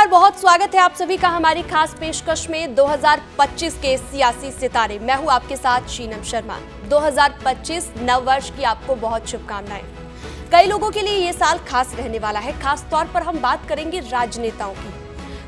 नमस्कार, बहुत स्वागत है आप सभी का हमारी खास पेशकश में 2025 के सियासी सितारे। मैं हूं आपके साथ शीनम शर्मा। 2025 नव वर्ष की आपको बहुत शुभकामनाएं। कई लोगों के लिए ये साल खास रहने वाला है। खास तौर पर हम बात करेंगे राजनेताओं की।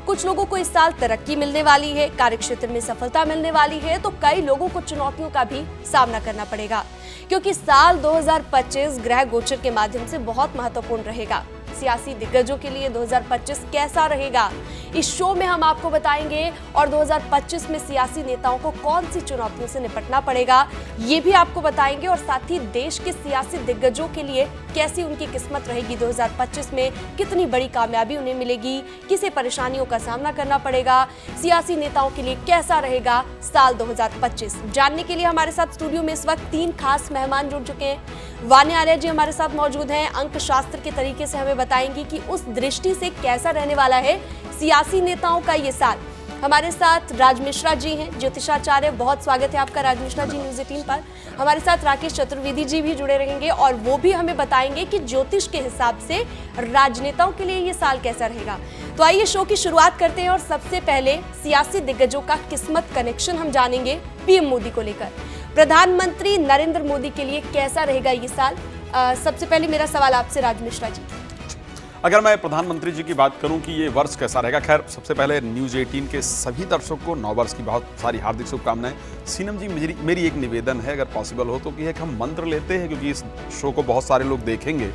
कुछ लोगों को इस साल तरक्की मिलने वाली है, कार्यक्षेत्र में सफलता मिलने वाली है, तो कई लोगों को चुनौतियों का भी सामना करना पड़ेगा, क्योंकि साल 2025 ग्रह गोचर के माध्यम से बहुत महत्वपूर्ण रहेगा। सियासी दिग्गजों के लिए 2025 कैसा रहेगा, इस शो में हम आपको बताएंगे। और 2025 में सियासी नेताओं को कौन सी चुनौतियों से निपटना पड़ेगा, ये भी आपको बताएंगे। और साथ ही देश के सियासी दिग्गजों के लिए कैसी उनकी किस्मत रहेगी, 2025 में कितनी बड़ी कामयाबी उन्हें मिलेगी, किसे परेशानियों का सामना करना पड़ेगा, सियासी नेताओं के लिए कैसा रहेगा साल 2025। जानने के लिए हमारे साथ स्टूडियो में इस वक्त 3 खास मेहमान जुड़ चुके हैं। वान्या आर्य जी हमारे साथ मौजूद हैं, अंक शास्त्र के तरीके से हमें बताएंगी कि उस दृष्टि से कैसा रहने वाला है सियासी नेताओं का ये साल। हमारे साथ राज मिश्रा जी हैं, ज्योतिषाचार्य। बहुत स्वागत है आपका राज मिश्रा जी न्यूज़ 18 पर। हमारे साथ राकेश चतुर्वेदी जी भी जुड़े रहेंगे और वो भी हमें बताएंगे कि ज्योतिष के हिसाब से राजनेताओं के लिए ये साल कैसा रहेगा। तो आइए शो की शुरुआत करते हैं और सबसे पहले सियासी दिग्गजों का किस्मत कनेक्शन हम जानेंगे पीएम मोदी को लेकर। प्रधानमंत्री नरेंद्र मोदी के लिए कैसा रहेगा ये साल? सबसे पहले मेरा सवाल आपसे राज मिश्रा जी। अगर मैं प्रधानमंत्री जी की बात करूं कि ये वर्ष कैसा रहेगा, खैर सबसे पहले न्यूज़ 18 के सभी दर्शकों को नव वर्ष की बहुत सारी हार्दिक शुभकामनाएं। सीनम जी, मेरी एक निवेदन है, अगर पॉसिबल हो तो कि एक हम मंत्र लेते हैं, क्योंकि इस शो को बहुत सारे लोग देखेंगे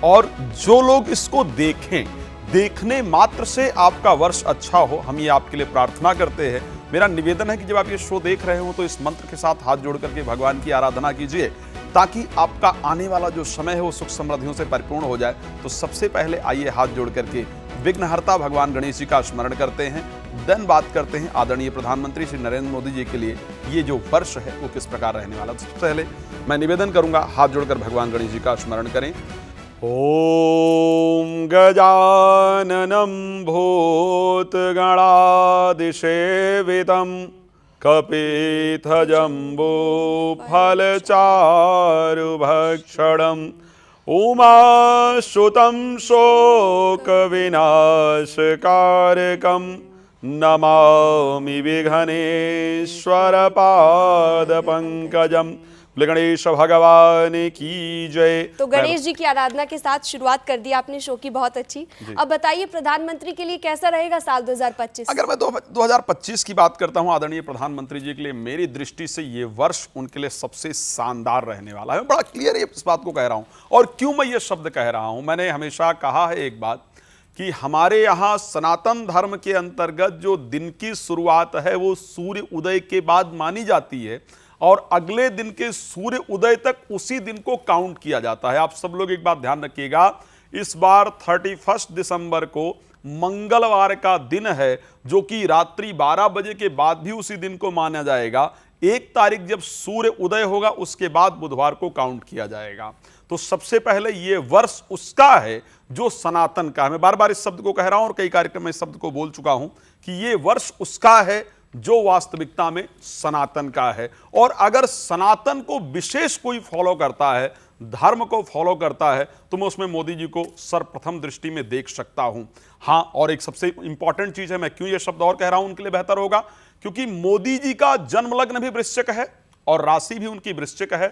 और जो लोग इसको देखें, देखने मात्र से आपका वर्ष अच्छा हो, हम ये आपके लिए प्रार्थना करते हैं। मेरा निवेदन है कि जब आप ये शो देख रहे हो तो इस मंत्र के साथ हाथ जोड़ करके भगवान की आराधना कीजिए, ताकि आपका आने वाला जो समय है वो सुख समृद्धियों से परिपूर्ण हो जाए। तो सबसे पहले आइए हाथ जोड़ करके विघ्नहर्ता भगवान गणेश जी का स्मरण करते हैं, देन बात करते हैं आदरणीय प्रधानमंत्री श्री नरेंद्र मोदी जी के लिए ये जो वर्ष है वो किस प्रकार रहने वाला। सबसे पहले मैं निवेदन करूंगा, हाथ जोड़कर भगवान गणेश जी का स्मरण करें। ओम गजाननं भूतगणादिसेवितं कपित्थजम्बूफलचारुभक्षणम् उमाश्रुतं शोकविनाशकारकं नमामि विघ्नेश्वरपादपङ्कजम्। गणेश भगवान की जय। तो गणेश जी की आराधना के साथ शुरुआत कर दी आपने शो की, बहुत अच्छी। अब बताइए प्रधानमंत्री के लिए कैसा रहेगा साल 2025? अगर मैं 2025 की बात करता हूं आदरणीय प्रधानमंत्री जी के लिए, मेरी दृष्टि से ये वर्ष उनके लिए सबसे शानदार रहने वाला है। मैं बड़ा क्लियर इस बात को कह रहा हूं। और क्यों मैं ये शब्द कह रहा हूं, मैंने हमेशा कहा है एक बात कि हमारे यहाँ सनातन धर्म के अंतर्गत जो दिन की शुरुआत है वो सूर्य उदय के बाद मानी जाती है और अगले दिन के सूर्य उदय तक उसी दिन को काउंट किया जाता है। आप सब लोग एक बात ध्यान रखिएगा, इस बार 31 दिसंबर को मंगलवार का दिन है, जो कि रात्रि 12 बजे के बाद भी उसी दिन को माना जाएगा। 1 तारीख जब सूर्य उदय होगा उसके बाद बुधवार को काउंट किया जाएगा। तो सबसे पहले ये वर्ष उसका है जो सनातन का है। मैं बार बार इस शब्द को कह रहा हूं और कई कार्यक्रम में इस शब्द को बोल चुका हूं कि ये वर्ष उसका है जो वास्तविकता में सनातन का है। और अगर सनातन को विशेष कोई फॉलो करता है, धर्म को फॉलो करता है, तो मैं उसमें मोदी जी को सर्वप्रथम दृष्टि में देख सकता हूं। हां, और एक सबसे इंपॉर्टेंट चीज है, मैं क्यों ये शब्द और कह रहा हूं उनके लिए बेहतर होगा, क्योंकि मोदी जी का जन्म लग्न भी वृश्चिक है और राशि भी उनकी वृश्चिक है।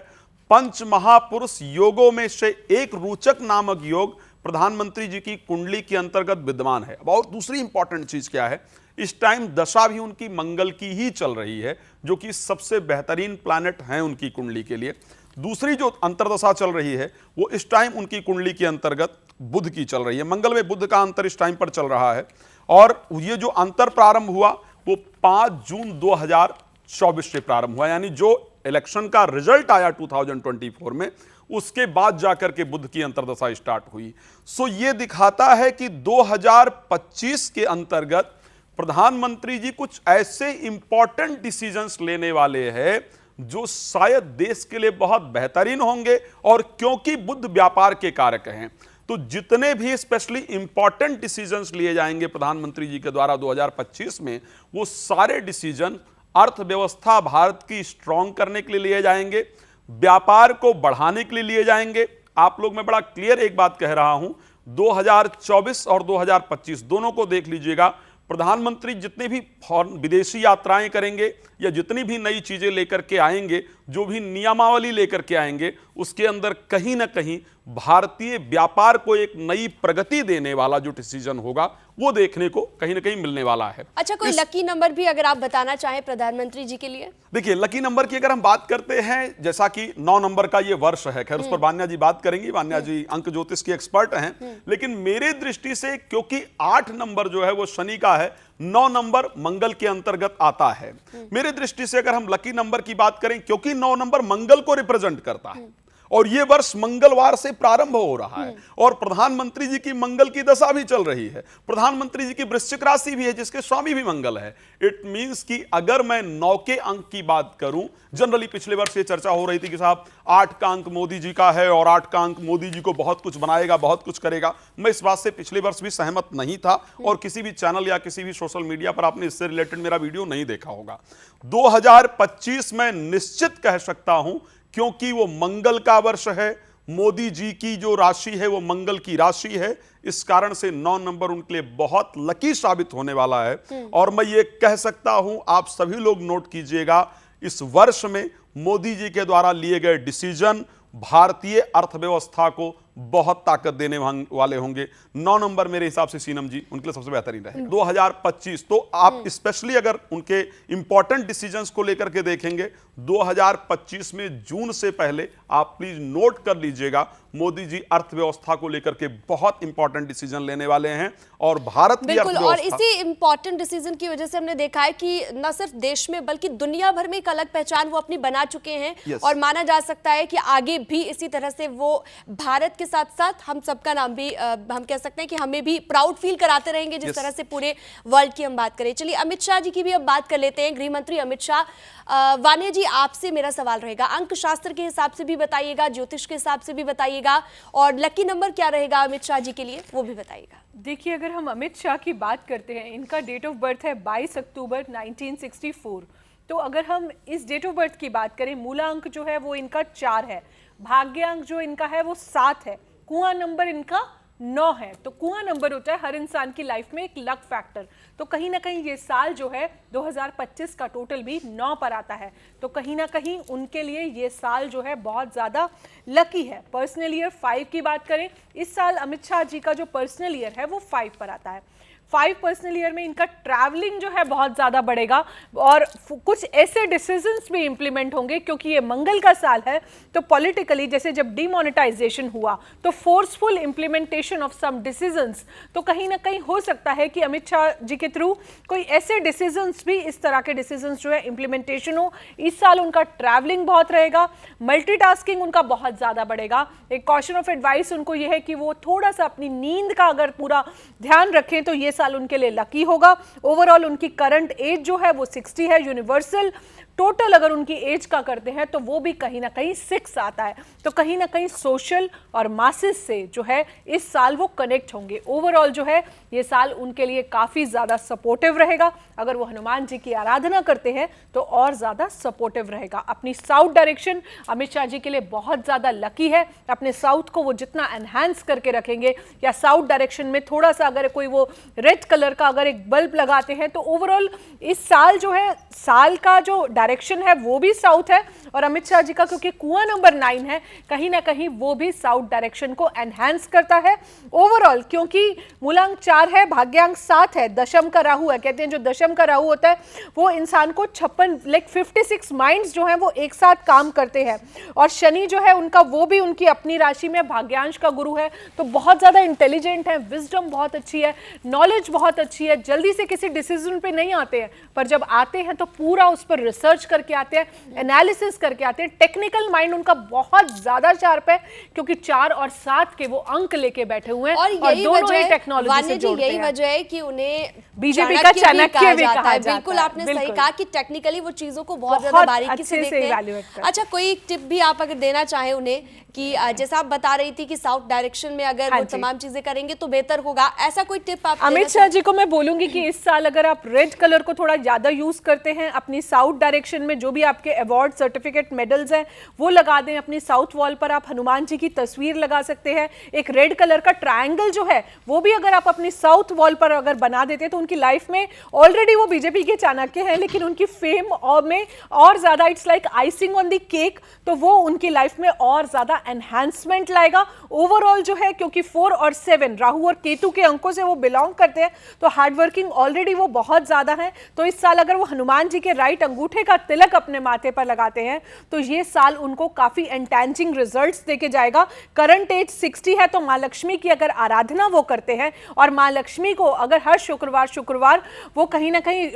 पंच महापुरुष योगों में से एक रोचक नामक योग प्रधानमंत्री जी की कुंडली के अंतर्गत विद्यमान है। और दूसरी इंपॉर्टेंट चीज क्या है, इस टाइम दशा भी उनकी मंगल की ही चल रही है, जो कि सबसे बेहतरीन प्लैनेट हैं उनकी कुंडली के लिए। दूसरी जो अंतरदशा चल रही है वो इस टाइम उनकी कुंडली के अंतर्गत बुध की चल रही है। मंगल में बुध का अंतर इस टाइम पर चल रहा है और ये जो अंतर प्रारंभ हुआ वो 5 जून 2024 से प्रारंभ हुआ, यानी जो इलेक्शन का रिजल्ट आया 2024 में, उसके बाद जाकर के बुध की अंतरदशा स्टार्ट हुई। सो ये दिखाता है कि 2025 के अंतर्गत प्रधानमंत्री जी कुछ ऐसे इंपॉर्टेंट डिसीजंस लेने वाले हैं जो शायद देश के लिए बहुत बेहतरीन होंगे। और क्योंकि बुध व्यापार के कारक हैं, तो जितने भी स्पेशली इंपॉर्टेंट डिसीजंस लिए जाएंगे प्रधानमंत्री जी के द्वारा 2025 में, वो सारे डिसीजन अर्थव्यवस्था भारत की स्ट्रांग करने के लिए लिए जाएंगे, व्यापार को बढ़ाने के लिए लिए जाएंगे। आप लोग, मैं बड़ा क्लियर एक बात कह रहा हूं, 2024 और 2025 दोनों को देख लीजिएगा। प्रधानमंत्री जितने भी विदेशी यात्राएं करेंगे या जितनी भी नई चीजें लेकर के आएंगे, जो भी नियमावली लेकर के आएंगे, उसके अंदर कहीं ना कहीं भारतीय व्यापार को एक नई प्रगति देने वाला जो डिसीजन होगा वो देखने को कहीं ना कहीं मिलने वाला है। अच्छा, कोई लकी नंबर भी अगर आप बताना चाहें प्रधानमंत्री जी के लिए? देखिए, लकी नंबर की अगर हम बात करते हैं, जैसा कि 9 नंबर का ये वर्ष है, खैर उस पर वान्या जी बात करेंगी, वान्या जी अंक ज्योतिष की एक्सपर्ट हैं, लेकिन मेरे दृष्टि से क्योंकि 8 नंबर जो है वो शनि का है, 9 नंबर मंगल के अंतर्गत आता है। मेरे दृष्टि से अगर हम लकी नंबर की बात करें, क्योंकि 9 नंबर मंगल को रिप्रेजेंट करता है और ये वर्ष मंगलवार से प्रारंभ हो रहा है और प्रधानमंत्री जी की मंगल की दशा भी चल रही है, प्रधानमंत्री जी की वृश्चिक राशि भी है जिसके स्वामी भी मंगल है। इट मींस कि अगर मैं 9 के अंक की बात करूं, जनरली पिछले वर्ष ये चर्चा हो रही थी कि साहब 8 का अंक मोदी जी का है और 8 का अंक मोदी जी को बहुत कुछ बनाएगा, बहुत कुछ करेगा। मैं इस बात से पिछले वर्ष भी सहमत नहीं था और किसी भी चैनल या किसी भी सोशल मीडिया पर आपने इससे रिलेटेड मेरा वीडियो नहीं देखा होगा। 2025 में निश्चित कह सकता हूं, क्योंकि वो मंगल का वर्ष है, मोदी जी की जो राशि है वो मंगल की राशि है, इस कारण से 9 नंबर उनके लिए बहुत लकी साबित होने वाला है। और मैं ये कह सकता हूं, आप सभी लोग नोट कीजिएगा, इस वर्ष में मोदी जी के द्वारा लिए गए डिसीजन भारतीय अर्थव्यवस्था को बहुत ताकत देने वाले होंगे। 9 नंबर मेरे हिसाब से सीनम जी उनके लिए सबसे बेहतरीन रहे। 2025 तो आप स्पेशली अगर उनके इंपॉर्टेंट डिसीजंस को लेकर के देखेंगे, 2025 में जून से पहले आप प्लीज नोट कर लीजिएगा, मोदी जी अर्थव्यवस्था को लेकर के बहुत इंपॉर्टेंट डिसीजन लेने वाले हैं और भारत की बिल्कुल। और इसी इंपॉर्टेंट डिसीजन की वजह से हमने देखा है कि न सिर्फ देश में बल्कि दुनिया भर में एक अलग पहचान वो अपनी बना चुके हैं और माना जा सकता है कि आगे भी इसी तरह से वो भारत के साथ साथ हम सबका नाम भी हम कह सकते हैं कि हमें भी प्राउड फील कराते रहेंगे, जिस तरह से पूरे वर्ल्ड की हम बात करें। चलिए अमित शाह जी की भी अब बात कर लेते हैं, गृह मंत्री अमित शाह। वान्या जी, आपसे मेरा सवाल रहेगा, अंक शास्त्र के हिसाब से भी बताइएगा, ज्योतिष के हिसाब से भी बताइएगा और लकी नंबर क्या रहेगा अमित शाह जी के लिए वो भी बताइएगा। देखिए, अगर हम अमित शाह की बात करते हैं, इनका डेट ऑफ बर्थ है 22 अक्टूबर 1964। तो अगर हम इस डेट ऑफ बर्थ की बात करें, मूला अंक जो है वो इनका 4 है, भाग्य अंक जो इनका है वो 7 है, कुआं नंबर इनका 9 है। तो कुआं नंबर होता है हर इंसान की लाइफ में एक लक फैक्टर। तो कहीं ना कहीं ये साल जो है 2025 का टोटल भी 9 पर आता है, तो कहीं ना कहीं उनके लिए ये साल जो है बहुत ज़्यादा लकी है। पर्सनल ईयर 5 की बात करें, इस साल अमित शाह जी का जो पर्सनल ईयर है वो 5 पर आता है। 5 पर्सनल ईयर में इनका ट्रैवलिंग जो है बहुत ज़्यादा बढ़ेगा और कुछ ऐसे डिसीजंस भी इंप्लीमेंट होंगे, क्योंकि ये मंगल का साल है। तो पॉलिटिकली जैसे जब डिमोनेटाइजेशन हुआ तो forceful implementation of some decisions, तो कहीं ना कहीं हो सकता है कि अमित शाह जी के थ्रू कोई ऐसे डिसीजंस भी, इस तरह के डिसीजंस जो है इंप्लीमेंटेशन हो। इस साल उनका ट्रैवलिंग बहुत रहेगा, मल्टीटास्किंग उनका बहुत ज़्यादा बढ़ेगा। एक कॉशन ऑफ एडवाइस उनको ये है कि वो थोड़ा सा अपनी नींद का अगर पूरा ध्यान रखें तो ये साल उनके लिए लकी होगा। ओवरऑल उनकी करंट एज जो है वो 60 है, यूनिवर्सल टोटल अगर उनकी एज का करते हैं तो वो भी कहीं ना कहीं 6 आता है। तो कहीं ना कहीं सोशल और मासेस से जो है इस साल वो कनेक्ट होंगे। ओवरऑल जो है ये साल उनके लिए काफ़ी ज़्यादा सपोर्टिव रहेगा। अगर वो हनुमान जी की आराधना करते हैं तो और ज़्यादा सपोर्टिव रहेगा। अपनी साउथ डायरेक्शन अमित शाह जी के लिए बहुत ज़्यादा लकी है। अपने साउथ को वो जितना एनहांस करके रखेंगे या साउथ डायरेक्शन में थोड़ा सा अगर कोई वो रेड कलर का अगर एक बल्ब लगाते हैं तो ओवरऑल इस साल जो है, साल का जो डायरेक्शन है वो भी साउथ है। और अमित शाह जी का क्योंकि कुआं नंबर 9 है, कहीं ना कहीं वो भी साउथ डायरेक्शन को एनहांस करता है। ओवरऑल क्योंकि मूलांक 4 है, भाग्यांक 7 है, दशम का राहु है। कहते हैं जो दशम का राहु होता है वो इंसान को 56 माइंड्स जो है वो एक साथ काम करते हैं। और शनि जो है उनका वो भी उनकी अपनी राशि में भाग्यांश का गुरु है, तो बहुत ज़्यादा इंटेलिजेंट है, विजडम बहुत अच्छी है, नॉलेज बहुत अच्छी है। जल्दी से किसी डिसीजन पे नहीं आते हैं, पर जब आते हैं तो पूरा उस पर रिसर्च करके आते हैं, एनालिसिस करके आते हैं। टेक्निकल माइंड उनका बहुत ज्यादा शार्प है, क्योंकि 4 और 7 के वो अंक लेके बैठे हुए हैं और दोनों ही टेक्नोलॉजी से जोड़ते हैं। यही वजह है कि उन्हें बीजेपी का चाणक्य भी कहा जाता है। बिल्कुल, आपने सही कहा कि टेक्निकली वो चीजों को बहुत ज्यादा बारीकी से देखते हैं। अच्छा, कोई टिप भी आप अगर देना चाहें उन्हें कि जैसा आप बता रही थी कि साउथ डायरेक्शन में अगर वो तमाम चीजें करेंगे तो बेहतर होगा, ऐसा कोई टिप आप? अमित शाह जी को मैं बोलूंगी कि इस साल अगर आप रेड कलर को थोड़ा ज्यादा यूज करते हैं अपनी साउथ डायरेक्शन कलेक्शन में जो भी आपके अवार्ड, सर्टिफिकेट, मेडल्स हैं वो लगा दें। अपनी साउथ वॉल पर आप हनुमान जी की तस्वीर लगा सकते हैं। एक रेड कलर का ट्रायंगल जो है वो भी अगर आप अपनी साउथ वॉल पर अगर बना देते हैं तो उनकी लाइफ में, ऑलरेडी वो बीजेपी के चाणक्य हैं, लेकिन उनकी फेम और में और ज्यादा, it's like icing on the cake, तो वो उनकी लाइफ में और ज्यादा एनहांसमेंट लाएगा ओवरऑल जो है। क्योंकि 4 और 7 राहु और केतु के अंकों से वो बिलोंग करते हैं, तो हार्डवर्किंग ऑलरेडी वो बहुत ज्यादा है। तो इस साल अगर वो हनुमान जी के राइट अंगूठे का तिलक अपने माथे पर लगाते हैं तो ये साल उनको काफी एंटैंजिंग रिजल्ट्स देके जाएगा। करंट एज 60 है, तो मां लक्ष्मी की अगर आराधना वो करते हैं और मां लक्ष्मी को अगर हर शुक्रवार वो कहीं ना कहीं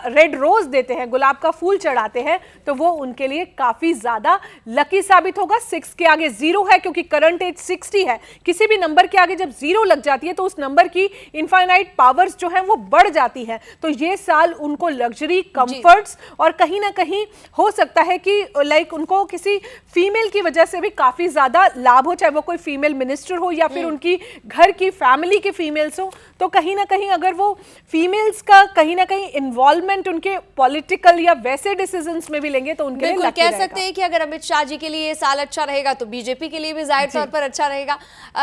रेड रोज देते हैं, गुलाब का फूल चढ़ाते हैं, तो वो उनके लिए काफी ज्यादा लकी साबित होगा। 6 के आगे 0 है क्योंकि करंट एज 60 है। किसी भी नंबर के आगे जब 0 लग जाती है तो उस नंबर की इनफाइनाइट पावर्स जो है वो बढ़ जाती है। तो ये साल उनको लग्जरी, कंफर्ट्स और कहीं ना कहीं हो सकता है कि लाइक उनको किसी फीमेल की वजह से भी काफी ज्यादा लाभ हो, चाहे वो कोई फीमेल मिनिस्टर हो या फिर उनकी घर की फैमिली की फीमेल्स हो। तो कहीं ना कहीं अगर वो फीमेल्स का कहीं ना कहीं इन्वॉल्वमेंट उनके पॉलिटिकल या वैसे डिसीजंस में भी लेंगे तो उनके लिए बिल्कुल लकी कह रहेगा। सकते हैं कि अगर अमित शाह जी के लिए ये साल अच्छा रहेगा तो बीजेपी के लिए भी जाहिर तौर पर अच्छा रहेगा।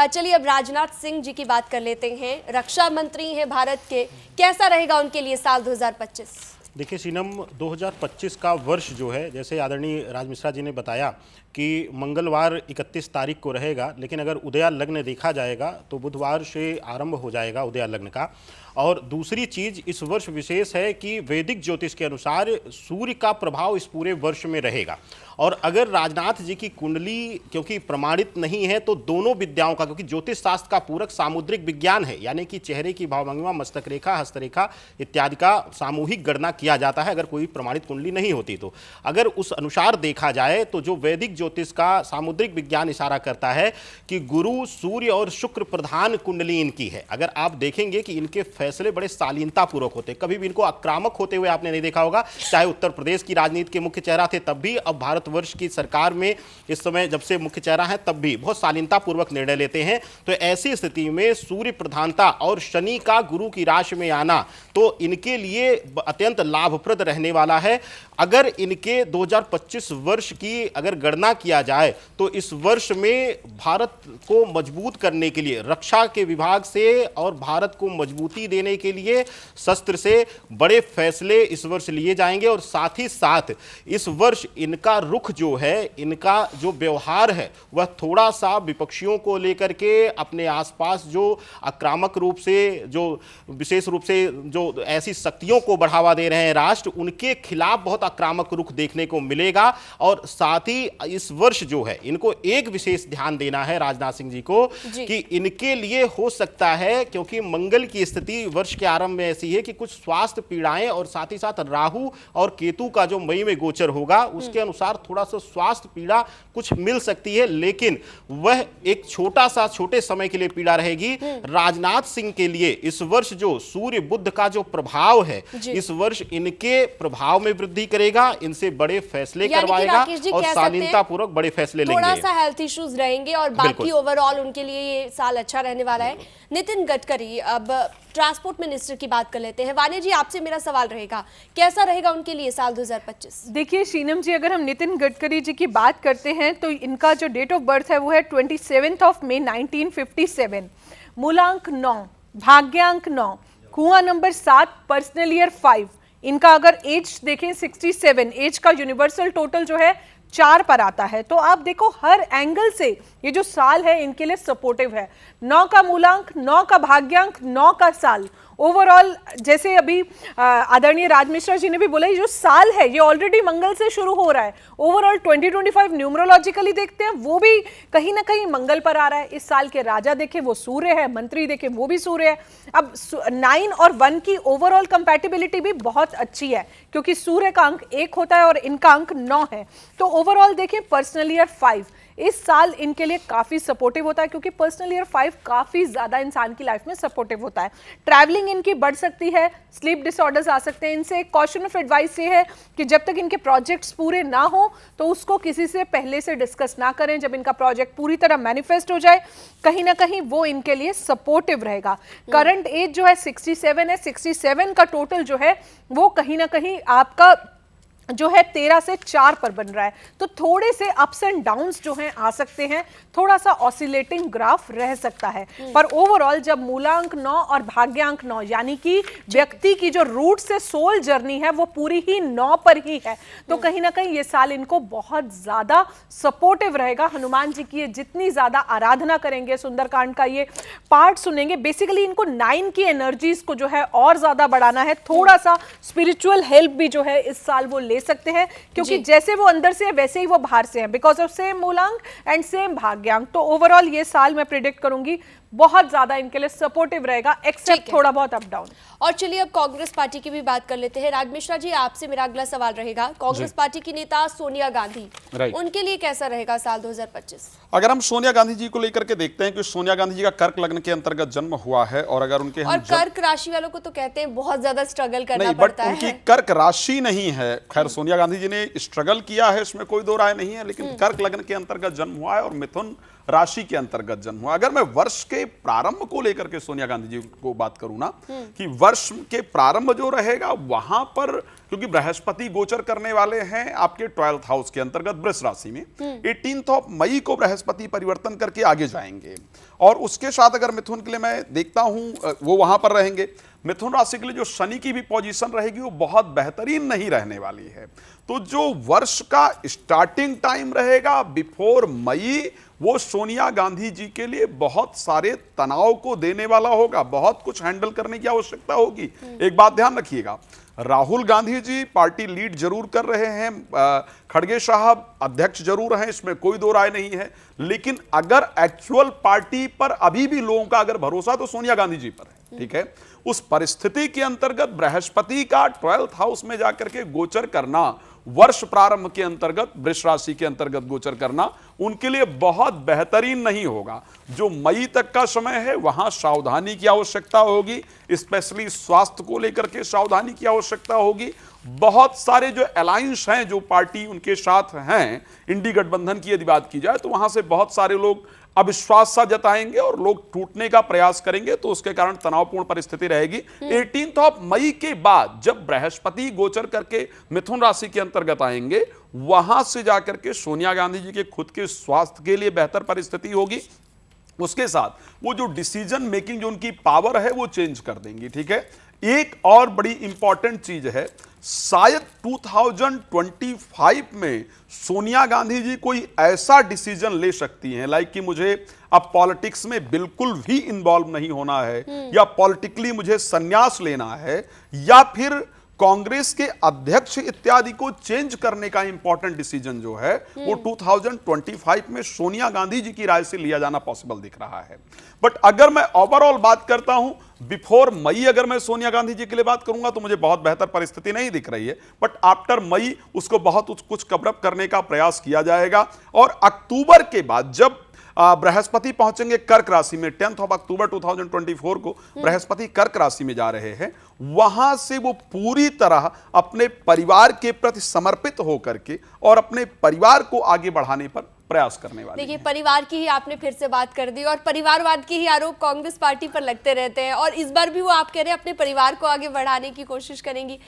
चलिए अब राजनाथ सिंह जी की बात कर लेते हैं। रक्षा मंत्री हैं भारत के, कैसा रहेगा उनके लिए साल 2025? देखिए शीनम, 2025 का वर्ष जो है, जैसे आदरणीय राज मिश्रा जी ने बताया कि मंगलवार 31 तारीख को रहेगा, लेकिन अगर उदया लग्न देखा जाएगा तो बुधवार से आरंभ हो जाएगा उदया लग्न का। और दूसरी चीज इस वर्ष विशेष है कि वैदिक ज्योतिष के अनुसार सूर्य का प्रभाव इस पूरे वर्ष में रहेगा। और अगर राजनाथ जी की कुंडली क्योंकि प्रमाणित नहीं है तो दोनों विद्याओं का, क्योंकि ज्योतिष शास्त्र का पूरक सामुद्रिक विज्ञान है, यानी कि चेहरे की भावभंगिमा, मस्तक रेखा, हस्तरेखा इत्यादि का सामूहिक गणना किया जाता है अगर कोई प्रमाणित कुंडली नहीं होती तो। अगर उस अनुसार देखा जाए तो जो वैदिक ज्योतिष का सामुद्रिक विज्ञान इशारा करता है कि गुरु, सूर्य और शुक्र प्रधान कुंडली इनकी है। अगर आप देखेंगे कि इनके फैसले बड़े शालीनतापूर्वक होते हैं, कभी भी इनको आक्रामक होते हुए आपने नहीं देखा होगा। चाहे उत्तर प्रदेश की राजनीति के मुख्य चेहरा थे तब भी, अब भारतवर्ष की सरकार में इस समय जब से मुख्य चेहरा है तब भी बहुत शालीनतापूर्वक निर्णय लेते हैं। तो ऐसी स्थिति में सूर्य प्रधानता और शनि का गुरु की राशि में आना तो इनके लिए अत्यंत लाभप्रद रहने वाला है। अगर इनके 2025 वर्ष की अगर गणना किया जाए तो इस वर्ष में भारत को मजबूत करने के लिए रक्षा के विभाग से और भारत को मजबूती देने के लिए शस्त्र से बड़े फैसले इस वर्ष लिए जाएंगे। और साथ ही साथ इस वर्ष इनका रुख जो है, इनका जो व्यवहार है वह थोड़ा सा विपक्षियों को लेकर के, अपने आसपास जो आक्रामक रूप से, जो विशेष रूप से जो ऐसी शक्तियों को बढ़ावा दे रहे हैं राष्ट्र, उनके खिलाफ बहुत आक्रामक रुख देखने को मिलेगा। और साथ ही इस वर्ष जो है इनको एक विशेष ध्यान देना है राजनाथ सिंह जी को कि इनके लिए हो सकता है, क्योंकि मंगल की स्थिति वर्ष के आरंभ में ऐसी है कि कुछ स्वास्थ्य पीड़ाएं और साथ ही साथ राहु और केतु का जो मई में गोचर होगा उसके अनुसार थोड़ा सा स्वास्थ्य पीड़ा कुछ मिल सकती है, लेकिन वह एक छोटे समय के लिए पीड़ा रहेगी। राजनाथ सिंह के लिए इस वर्ष जो सूर्य बुध का जो प्रभाव है इस वर्ष इनके प्रभाव में वृद्धि करेगा, इनसे बड़े फैसले करवाएगा और शालीनतापूर्वक बड़े फैसले लेंगे। थोड़ा सा हेल्थ इश्यूज रहेंगे और बाकी ओवरऑल उनके लिए ये साल अच्छा रहने वाला है। नितिन गडकरी, अब ट्रांसपोर्ट मिनिस्टर की बात कर लेते हैं। वानी जी, आपसे मेरा सवाल रहेगा, कैसा रहेगा उनके लिए साल 2025? देखिए शीनम जी, अगर हम नितिन गडकरी जी की बात करते हैं तो इनका जो डेट ऑफ बर्थ है वो है 27 मई 1957, मूलांक 9, भाग्यांक 9, कुआं नंबर 7, पर्सनल ईयर 5। इनका अगर एज देखें 67, एज का यूनिवर्सल टोटल जो है 4 पर आता है। तो आप देखो हर एंगल से ये जो साल है इनके लिए सपोर्टिव है। 9 का मूलांक, 9 का भाग्यांक, 9 का साल ओवरऑल, जैसे अभी आदरणीय राज मिश्रा जी ने भी बोला, ये जो साल है ये ऑलरेडी मंगल से शुरू हो रहा है। ओवरऑल 2025 न्यूमरोलॉजिकली देखते हैं वो भी कहीं ना कहीं मंगल पर आ रहा है। इस साल के राजा देखें वो सूर्य है, मंत्री देखें वो भी सूर्य है। अब 9 और 1 की ओवरऑल कंपैटिबिलिटी भी बहुत अच्छी है क्योंकि सूर्य का अंक 1 होता है और इनका अंक 9 है। तो ओवरऑल देखें पर्सनल ईयर 5 इस साल इनके लिए काफी सपोर्टिव होता है क्योंकि पर्सनल ईयर 5 काफी ज्यादा इंसान की लाइफ में सपोर्टिव होता है। ट्रैवलिंग इनकी बढ़ सकती है, स्लीप डिसऑर्डर्स आ सकते हैं। इनसे कॉशन ऑफ एडवाइस ये है कि जब तक इनके प्रोजेक्ट्स पूरे ना हो तो उसको किसी से पहले से डिस्कस ना करें। जब इनका प्रोजेक्ट पूरी तरह मैनिफेस्ट हो जाए कहीं ना कहीं वो इनके लिए सपोर्टिव रहेगा। करंट एज जो है 67 है, 67 का टोटल जो है वो कहीं ना कहीं आपका जो है 13 से 4 पर बन रहा है, तो थोड़े से अप्स एंड डाउन्स जो हैं आ सकते हैं, थोड़ा सा ऑसिलेटिंग ग्राफ रह सकता है। पर ओवरऑल जब मूलांक 9 और भाग्यांक 9 यानी कि व्यक्ति की जो रूट से सोल जर्नी है वो पूरी ही 9 पर ही है, तो कहीं ना कहीं ये साल इनको बहुत ज्यादा सपोर्टिव रहेगा। हनुमान जी की ये जितनी ज्यादा आराधना करेंगे, सुंदरकांड का ये पार्ट सुनेंगे, बेसिकली इनको 9 की एनर्जीज को जो है और ज्यादा बढ़ाना है। थोड़ा सा स्पिरिचुअल हेल्प भी जो है इस साल वो ले सकते हैं, क्योंकि जैसे वो अंदर से है वैसे ही वो बाहर से है, बिकॉज ऑफ सेम मूलांक एंड सेम भाग्यांक। तो ओवरऑल ये साल मैं प्रिडिक्ट करूंगी बहुत ज्यादा इनके लिए सपोर्टिव रहेगा, एक्सेप्ट थोड़ा बहुत अप डाउन। और चलिए अब कांग्रेस पार्टी की भी बात कर लेते हैं। राज मिश्रा जी, आपसे मेरा अगला सवाल रहेगा, कांग्रेस पार्टी की नेता सोनिया गांधी, उनके लिए कैसा रहेगा साल 2025? अगर हम सोनिया गांधी जी को लेकर के देखते हैं कि सोनिया गांधी जी का कर्क लग्न के अंतर्गत जन्म हुआ है, और अगर उनके और कर्क राशि वालों को तो कहते हैं बहुत ज्यादा स्ट्रगल करना नहीं, पड़ता बट है। उनकी कर्क राशि नहीं है। खैर, सोनिया गांधी जी ने स्ट्रगल किया है, इसमें कोई दो राय नहीं है, लेकिन कर्क लग्न के अंतर्गत जन्म हुआ है और मिथुन राशि के अंतर्गत जन्म हुआ। अगर मैं वर्ष के प्रारंभ को लेकर के सोनिया गांधी जी को बात करूं ना, कि वर्ष के प्रारंभ जो रहेगा वहां पर, क्योंकि बृहस्पति गोचर करने वाले हैं आपके 12th हाउस के अंतर्गत वृष राशि में, 18 मई को बृहस्पति परिवर्तन करके आगे जाएंगे, और उसके साथ अगर मिथुन के लिए मैं देखता हूं वो वहां पर रहेंगे। मिथुन राशि के लिए जो शनि की भी पोजीशन रहेगी वो बहुत बेहतरीन नहीं रहने वाली है। तो जो वर्ष का स्टार्टिंग टाइम रहेगा बिफोर मई, वो सोनिया गांधी जी के लिए बहुत सारे तनाव को देने वाला होगा, बहुत कुछ हैंडल करने की आवश्यकता होगी। एक बात ध्यान रखिएगा, राहुल गांधी जी पार्टी लीड जरूर कर रहे हैं, खड़गे साहब अध्यक्ष जरूर हैं, इसमें कोई दो राय नहीं है, लेकिन अगर एक्चुअल पार्टी पर अभी भी लोगों का अगर भरोसा तो सोनिया गांधी जी पर है, ठीक है। उस परिस्थिति के अंतर्गत बृहस्पति का 12th हाउस में जाकर के गोचर करना, वर्ष प्रारंभ के अंतर्गत वृष राशि के अंतर्गत गोचर करना उनके लिए बहुत बेहतरीन नहीं होगा। जो मई तक का समय है वहां सावधानी की आवश्यकता होगी, स्पेशली स्वास्थ्य को लेकर के सावधानी की आवश्यकता होगी। बहुत सारे जो अलायंस हैं, जो पार्टी उनके साथ हैं, इंडी गठबंधन की यदि बात की जाए तो वहां से बहुत सारे लोग अविश्वास सा जताएंगे और लोग टूटने का प्रयास करेंगे, तो उसके कारण तनावपूर्ण परिस्थिति रहेगी। 18 मई के बाद जब बृहस्पति गोचर करके मिथुन राशि के अंतर्गत आएंगे, वहां से जाकर के सोनिया गांधी जी के खुद के स्वास्थ्य के लिए बेहतर परिस्थिति होगी। उसके साथ वो जो डिसीजन मेकिंग जो उनकी पावर है वो चेंज कर देंगी, ठीक है। एक और बड़ी इंपॉर्टेंट चीज है, शायद 2025 में सोनिया गांधी जी कोई ऐसा डिसीजन ले सकती हैं, लाइक कि मुझे अब पॉलिटिक्स में बिल्कुल भी इन्वॉल्व नहीं होना है, या पॉलिटिकली मुझे संन्यास लेना है, या फिर कांग्रेस के अध्यक्ष इत्यादि को चेंज करने का इंपॉर्टेंट डिसीजन जो है वो 2025 में सोनिया गांधी जी की राय से लिया जाना पॉसिबल दिख रहा है। बट अगर मैं ओवरऑल बात करता हूं बिफोर मई, अगर मैं सोनिया गांधी जी के लिए बात करूंगा तो मुझे बहुत बेहतर परिस्थिति नहीं दिख रही है, बट आफ्टर मई उसको बहुत कुछ कवर अप करने का प्रयास किया जाएगा। और अक्टूबर के बाद जब बृहस्पति पहुंचेंगे कर्क राशि में, 10 अक्टूबर 2024 को बृहस्पति कर्क राशि में जा रहे हैं, वहां से वो पूरी तरह अपने परिवार के प्रति समर्पित होकर के और अपने परिवार को आगे बढ़ाने पर प्रयास करने वाले। देखिए, परिवार की ही आपने फिर से बात कर दी, और परिवारवाद के ही आरोप कांग्रेस पार्टी पर लगते रहते हैं, और इस बार भी वो आप कह रहे हैं अपने परिवार को आगे बढ़ाने की कोशिश करेंगी।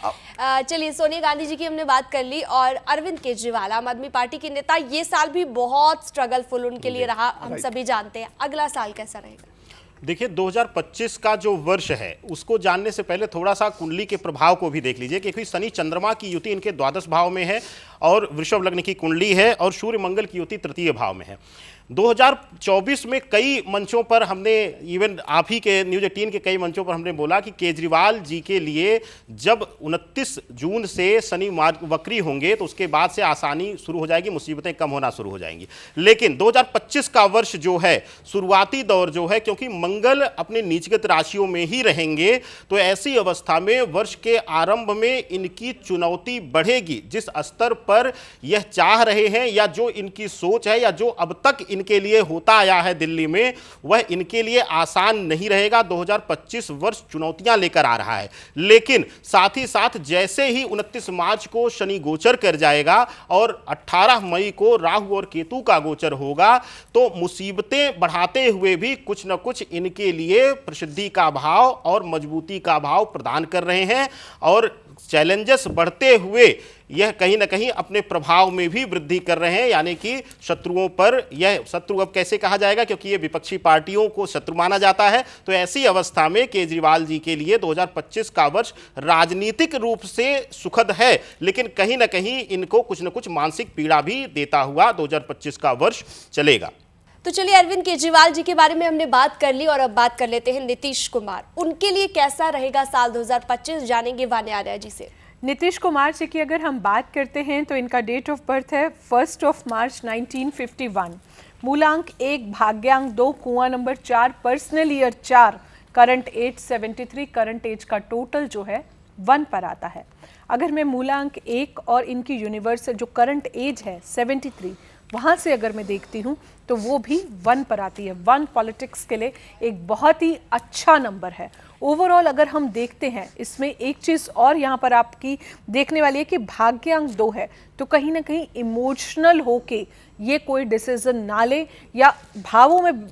चलिए, सोनिया गांधी जी की हमने बात कर ली, और अरविंद केजरीवाल आम आदमी पार्टी के नेता, ये साल भी बहुत स्ट्रगलफुल उनके लिए रहा, हम सभी जानते हैं। अगला साल कैसा रहेगा? देखिए, 2025 का जो वर्ष है उसको जानने से पहले थोड़ा सा कुंडली के प्रभाव को भी देख लीजिए, क्योंकि शनि चंद्रमा की युति इनके द्वादश भाव में है और वृषभ लग्न की कुंडली है, और सूर्य मंगल की युति तृतीय भाव में है। 2024 में कई मंचों पर हमने, इवन आप ही के न्यूज़ 18 के कई मंचों पर हमने बोला कि केजरीवाल जी के लिए जब 29 जून से शनि वक्री होंगे तो उसके बाद से आसानी शुरू हो जाएगी, मुसीबतें कम होना शुरू हो जाएंगी। लेकिन 2025 का वर्ष जो है, शुरुआती दौर जो है, क्योंकि मंगल अपने नीचगत राशियों में ही रहेंगे, तो ऐसी अवस्था में वर्ष के आरंभ में इनकी चुनौती बढ़ेगी। जिस स्तर पर यह चाह रहे हैं, या जो इनकी सोच है, या जो अब तक इनके लिए होता आया है दिल्ली में, वह इनके लिए आसान नहीं रहेगा। 2025 वर्ष चुनौतियां लेकर आ रहा है, लेकिन साथ ही साथ जैसे ही 29 मार्च को शनि गोचर कर जाएगा और 18 मई को राहु और केतु का गोचर होगा, तो मुसीबतें बढ़ाते हुए भी कुछ न कुछ इनके लिए प्रसिद्धि का भाव और मजबूती का भाव प्रदान कर रहे हैं। और चैलेंजेस बढ़ते हुए यह कहीं ना कहीं अपने प्रभाव में भी वृद्धि कर रहे हैं, यानी कि शत्रुओं पर, यह शत्रु अब कैसे कहा जाएगा क्योंकि ये विपक्षी पार्टियों को शत्रु माना जाता है, तो ऐसी अवस्था में केजरीवाल जी के लिए 2025 का वर्ष राजनीतिक रूप से सुखद है, लेकिन कहीं ना कहीं इनको कुछ न कुछ मानसिक पीड़ा भी देता हुआ 2025 का वर्ष चलेगा। तो चलिए, अरविंद केजरीवाल जी के बारे में हमने बात कर ली और अब बात कर लेते हैं नीतीश कुमार। उनके लिए कैसा रहेगा साल 2025, जानेंगे वान्या आर्या जी से। नीतीश कुमार जी की अगर हम बात करते हैं तो इनका डेट ऑफ बर्थ है 1 मार्च 1951, मूलांक 1, भाग्यांक 2, कुआं number 4, personal year 4, current age 73, current age का टोटल जो है 1 पर आता है। अगर मैं मूलांक 1 और इनकी यूनिवर्सल जो करंट एज है 73, वहाँ से अगर मैं देखती हूँ तो वो भी 1 पर आती है। 1 पॉलिटिक्स के लिए एक बहुत ही अच्छा नंबर है। ओवरऑल अगर हम देखते हैं इसमें एक चीज़ और यहाँ पर आपकी देखने वाली है कि भाग्यांक 2 है, तो कहीं ना कहीं इमोशनल होके ये कोई डिसीजन ना ले, या भावों में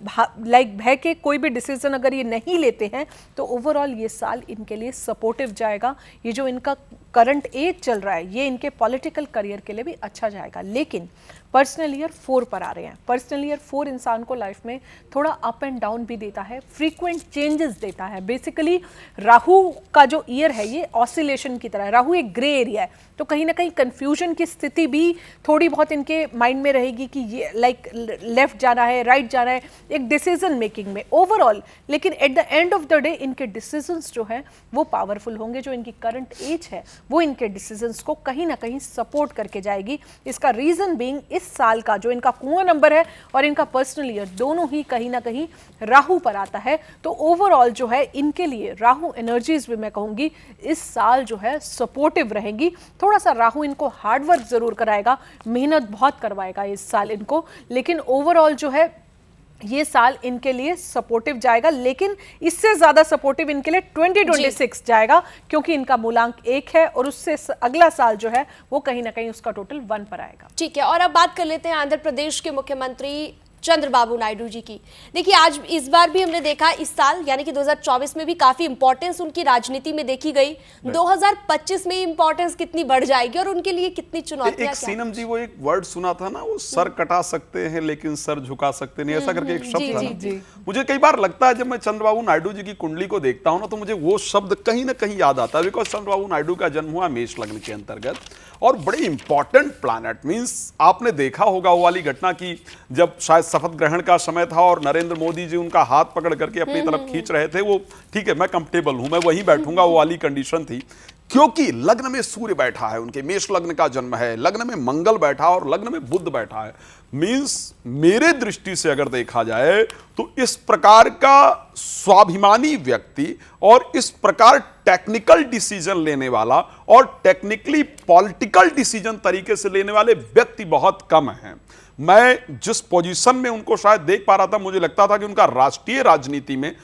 बह के कोई भी डिसीजन अगर ये नहीं लेते हैं, तो ओवरऑल ये साल इनके लिए सपोर्टिव जाएगा। ये जो इनका करंट एज चल रहा है ये इनके पॉलिटिकल करियर के लिए भी अच्छा जाएगा। लेकिन पर्सनल ईयर 4 पर आ रहे हैं। पर्सनल ईयर 4 इंसान को लाइफ में थोड़ा अप एंड डाउन भी देता है, फ्रीक्वेंट चेंजेस देता है। बेसिकली राहु का जो ईयर है ये ऑसिलेशन की तरह है। राहु एक ग्रे एरिया है, तो कहीं ना कहीं कंफ्यूजन की स्थिति भी थोड़ी बहुत इनके माइंड में रहेगी कि ये लाइक लेफ्ट जाना है, राइट जाना है, एक डिसीजन मेकिंग में ओवरऑल। लेकिन at the end of the day इनके डिसीजंस जो है वो पावरफुल होंगे। जो इनकी करंट एज है वो इनके डिसीजंस को कहीं ना कहीं सपोर्ट करके जाएगी। इसका रीजन बीइंग इस साल का जो इनका कुआं नंबर है और इनका पर्सनल ईयर दोनों ही कहीं ना कहीं राहु पर आता है। तो ओवरऑल जो है इनके लिए राहु एनर्जीज भी मैं कहूंगी इस साल जो है सपोर्टिव रहेंगी। थोड़ा सा राहु इनको हार्डवर्क जरूर कराएगा, मेहनत बहुत करवाएगा इस साल इनको, लेकिन ओवरऑल जो है ये साल इनके लिए सपोर्टिव जाएगा। लेकिन इससे ज्यादा सपोर्टिव इनके लिए 2026 जाएगा, क्योंकि इनका मूलांक 1 है और उससे अगला साल जो है वो कहीं ना कहीं उसका टोटल 1 पर आएगा। ठीक है, और अब बात कर लेते हैं आंध्र प्रदेश के मुख्यमंत्री चंद्रबाबू नायडू जी की। देखिए, आज इस बार भी हमने देखा, इस साल यानी कि 2024 में भी काफी इंपॉर्टेंस उनकी राजनीति में देखी गई। 2025 में इंपॉर्टेंस कितनी बढ़ जाएगी और उनके लिए कितनी चुनौतियां? एक सीनम जी, वो एक वर्ड सुना था ना, वो सर कटा सकते हैं लेकिन सर झुका सकते नहीं, ऐसा करके एक शब्द था ना। मुझे कई बार लगता है जब मैं चंद्रबाबू नायडू जी की कुंडली को देखता हूं ना, तो मुझे वो शब्द कहीं ना कहीं याद आता है। बिकॉज चंद्रबाबू नायडू का जन्म हुआ मेष लग्न के अंतर्गत और बड़े इंपॉर्टेंट प्लैनेट, मींस आपने देखा होगा वो वाली घटना की जब शायद शपथ ग्रहण का समय था और नरेंद्र मोदी जी उनका हाथ पकड़ करके अपनी तरफ खींच रहे थे। वो ठीक है, मैं कंफर्टेबल हूं, मैं वहीं बैठूंगा, वो वाली कंडीशन थी। क्योंकि लग्न में सूर्य बैठा है, उनके मेष लग्न का जन्म है, लग्न में मंगल बैठा और लग्न में बुध बैठा है। मींस मेरे दृष्टि से अगर देखा जाए तो इस प्रकार का स्वाभिमानी व्यक्ति और इस प्रकार टेक्निकल डिसीजन लेने वाला और टेक्निकली पॉलिटिकल डिसीजन तरीके से लेने वाले व्यक्ति बहुत कम हैं। मैं जिस पोजीशन में उनको शायद देख पा रहा था, मुझे लगता था कि उनका राष्ट्रीय राजनीति में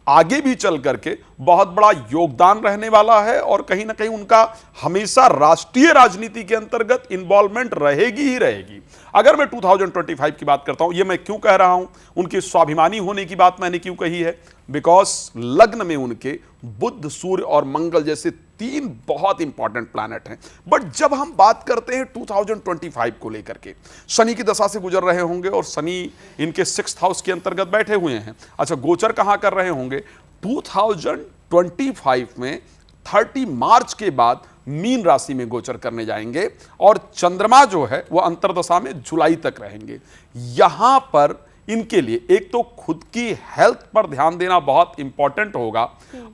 आगे भी चल करके बहुत बड़ा योगदान रहने वाला है और कहीं ना कहीं उनका हमेशा राष्ट्रीय राजनीति के अंतर्गत इन्वॉल्वमेंट रहेगी ही रहेगी। अगर मैं 2025 की बात करता हूं, ये मैं क्यों कह रहा हूं, उनके स्वाभिमानी होने की बात मैंने क्यों कही है, बिकॉज लग्न में उनके बुध, सूर्य और मंगल जैसे 3 बहुत इंपॉर्टेंट प्लैनेट हैं। बट जब हम बात करते हैं 2025 को लेकर के, शनि की दशा से गुजर रहे होंगे और शनि इनके 6th हाउस के अंतर्गत बैठे हुए हैं। अच्छा, गोचर कहां कर रहे होंगे? 2025 में 30 मार्च के बाद मीन राशि में गोचर करने जाएंगे और चंद्रमा जो है वो अंतर्दशा में जुलाई तक रहेंगे। यहां पर इनके लिए एक तो खुद की हेल्थ पर ध्यान देना बहुत इंपॉर्टेंट होगा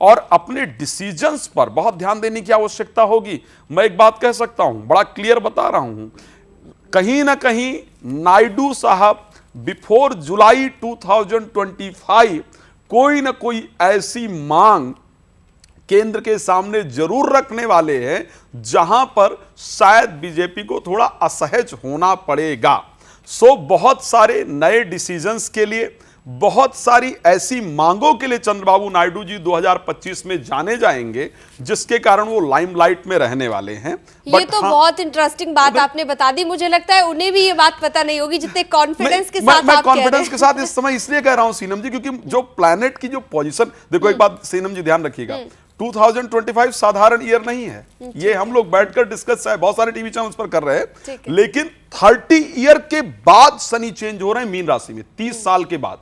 और अपने डिसीजंस पर बहुत ध्यान देने की आवश्यकता होगी। मैं एक बात कह सकता हूं, बड़ा क्लियर बता रहा हूं, कहीं ना कहीं नायडू साहब बिफोर जुलाई 2025 कोई ना कोई ऐसी मांग केंद्र के सामने जरूर रखने वाले हैं जहां पर शायद बीजेपी को थोड़ा असहज होना पड़ेगा। सो बहुत सारे नए डिसीजंस के लिए, बहुत सारी ऐसी मांगों के लिए चंद्रबाबू नायडू जी 2025 में जाने जाएंगे जिसके कारण वो लाइमलाइट में रहने वाले हैं। ये तो बहुत इंटरेस्टिंग बात आपने बता दी। मुझे लगता है उन्हें भी ये बात पता नहीं होगी जितने कॉन्फिडेंस के साथ मैं आप कह रहे हैं। कॉन्फिडेंस के साथ इस समय इसलिए कह रहा हूं सीनम जी, क्योंकि जो प्लैनेट की जो पोजीशन, देखो एक बात सीनम जी ध्यान रखिएगा, 2025 साधारण ईयर नहीं है। ये हम लोग बैठकर डिस्कस बहुत सारे टीवी चैनल्स पर कर रहे हैं, लेकिन 30 ईयर के बाद शनि चेंज हो रहे हैं मीन राशि में, 30 साल के बाद।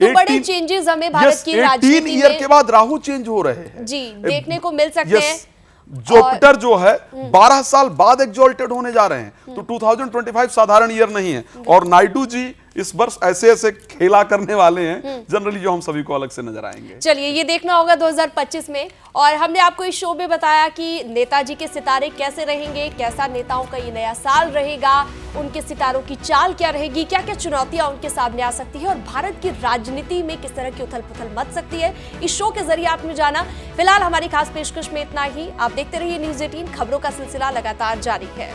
तो बड़े चेंजेस हमें भारत की राजनीति 18 ईयर के बाद राहु चेंज हो रहे हैं जी देखने को मिल सकते हैं। जुपिटर जो है 12 साल बाद एक्सॉल्टेड होने जा रहे हैं, तो 2025 साधारण ईयर नहीं है। और नायडू जी इस वर्ष ऐसे ऐसे खेला करने वाले हैं जनरली जो हम सभी को अलग से नजर आएंगे। चलिए ये देखना होगा 2025 में। और हमने आपको इस शो में बताया कि नेताजी के सितारे कैसे रहेंगे, कैसा नेताओं का ये नया साल रहेगा, उनके सितारों की चाल क्या रहेगी, क्या क्या चुनौतियां उनके सामने आ सकती है और भारत की राजनीति में किस तरह की उथल पुथल मच सकती है। इस शो के जरिए आपने जाना। फिलहाल हमारी खास पेशकश में इतना ही। आप देखते रहिए न्यूज़ 18, खबरों का सिलसिला लगातार जारी है।